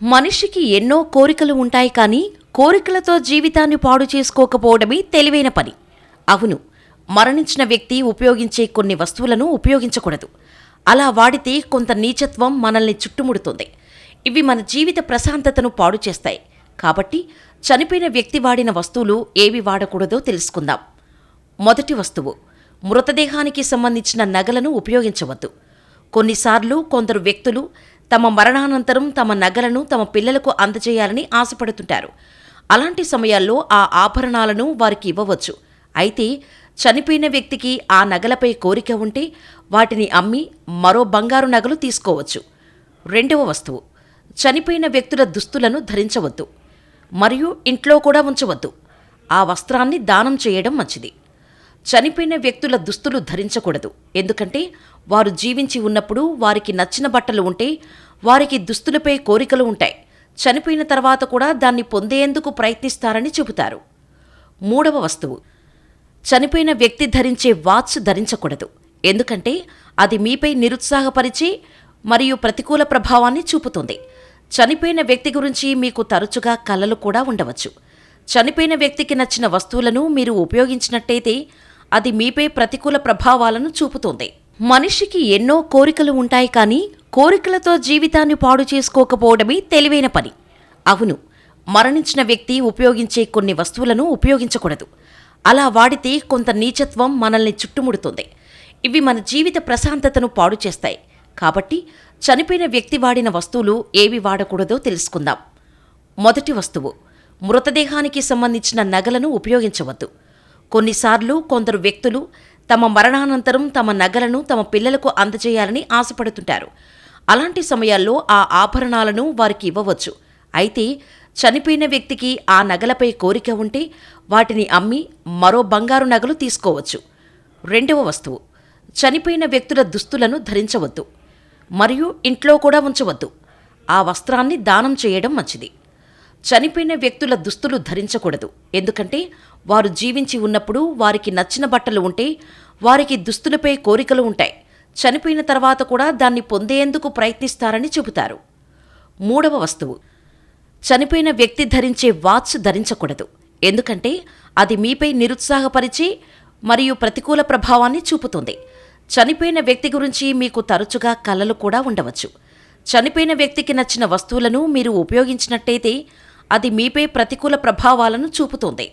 మనిషికి ఎన్నో కోరికలు ఉంటాయి కానీ కోరికలతో జీవితాన్ని పాడు చేసుకోకపోవడమే తెలివైన పని. అవును, మరణించిన వ్యక్తి ఉపయోగించే కొన్ని వస్తువులను ఉపయోగించకూడదు. అలా వాడితే కొంత నీచత్వం మనల్ని చుట్టుముడుతుంది. ఇవి మన జీవిత ప్రశాంతతను పాడు చేస్తాయి. కాబట్టి చనిపోయిన వ్యక్తి వాడిన వస్తువులు ఏవి వాడకూడదో తెలుసుకుందాం. మొదటి వస్తువు, మృతదేహానికి సంబంధించిన నగలను ఉపయోగించవద్దు. కొన్నిసార్లు కొందరు వ్యక్తులు తమ మరణానంతరం తమ నగలను తమ పిల్లలకు అందజేయాలని ఆశపడుతుంటారు. అలాంటి సమయాల్లో ఆ ఆభరణాలను వారికి ఇవ్వవచ్చు. అయితే చనిపోయిన వ్యక్తికి ఆ నగలపై కోరిక ఉంటే వాటిని అమ్మి మరో బంగారు నగలు తీసుకోవచ్చు. రెండవ వస్తువు, చనిపోయిన వ్యక్తుల దుస్తులను ధరించవద్దు మరియు ఇంట్లో కూడా ఉంచవద్దు. ఆ వస్త్రాన్ని దానం చేయడం మంచిది. చనిపోయిన వ్యక్తుల దుస్తులు ధరించకూడదు, ఎందుకంటే వారు జీవించి ఉన్నప్పుడు వారికి నచ్చిన బట్టలు ఉంటే వారికి దుస్తులపై కోరికలు ఉంటాయి. చనిపోయిన తర్వాత కూడా దాన్ని పొందేందుకు ప్రయత్నిస్తారని చెబుతారు. మూడవ వస్తువు, చనిపోయిన వ్యక్తి ధరించే వాచ్ ధరించకూడదు, ఎందుకంటే అది మీపై నిరుత్సాహపరిచే మరియు ప్రతికూల ప్రభావాన్ని చూపుతుంది. చనిపోయిన వ్యక్తి గురించి మీకు తరచుగా కలలు కూడా ఉండవచ్చు. చనిపోయిన వ్యక్తికి నచ్చిన వస్తువులను మీరు ఉపయోగించినట్టయితే అది మీపై ప్రతికూల ప్రభావాలను చూపుతుంది. మనిషికి ఎన్నో కోరికలు ఉంటాయి కానీ కోరికలతో జీవితాన్ని పాడు చేసుకోకపోవడమే తెలివైన పని. అవును, మరణించిన వ్యక్తి ఉపయోగించే కొన్ని వస్తువులను ఉపయోగించకూడదు. అలా వాడితే కొంత నీచత్వం మనల్ని చుట్టుముడుతుంది. ఇవి మన జీవిత ప్రశాంతతను పాడు చేస్తాయి. కాబట్టి చనిపోయిన వ్యక్తి వాడిన వస్తువులు ఏవి వాడకూడదో తెలుసుకుందాం. మొదటి వస్తువు, మృతదేహానికి సంబంధించిన నగలను ఉపయోగించవద్దు. కొన్నిసార్లు కొందరు వ్యక్తులు తమ మరణానంతరం తమ నగలను తమ పిల్లలకు అందజేయాలని ఆశపడుతుంటారు. అలాంటి సమయాల్లో ఆ ఆభరణాలను వారికి ఇవ్వవచ్చు. అయితే చనిపోయిన వ్యక్తికి ఆ నగలపై కోరిక ఉంటే వాటిని అమ్మి మరో బంగారు నగలు తీసుకోవచ్చు. రెండవ వస్తువు, చనిపోయిన వ్యక్తుల దుస్తులను ధరించవద్దు మరియు ఇంట్లో కూడా ఉంచవద్దు. ఆ వస్త్రాన్ని దానం చేయడం మంచిది. చనిపోయిన వ్యక్తుల దుస్తులు ధరించకూడదు, ఎందుకంటే వారు జీవించి ఉన్నప్పుడు వారికి నచ్చిన బట్టలు ఉంటే వారికి దుస్తులపై కోరికలు ఉంటాయి. చనిపోయిన తర్వాత కూడా దాన్ని పొందేందుకు ప్రయత్నిస్తారని చెబుతారు. మూడవ వస్తువు, చనిపోయిన వ్యక్తి ధరించే వాచ్ ధరించకూడదు, ఎందుకంటే అది మీపై నిరుత్సాహపరిచే మరియు ప్రతికూల ప్రభావాన్ని చూపుతుంది. చనిపోయిన వ్యక్తి గురించి మీకు తరచుగా కలలు కూడా ఉండవచ్చు. చనిపోయిన వ్యక్తికి నచ్చిన వస్తువులను మీరు ఉపయోగించినట్టయితే అది మీపై ప్రతికూల ప్రభావాలను చూపుతుంది.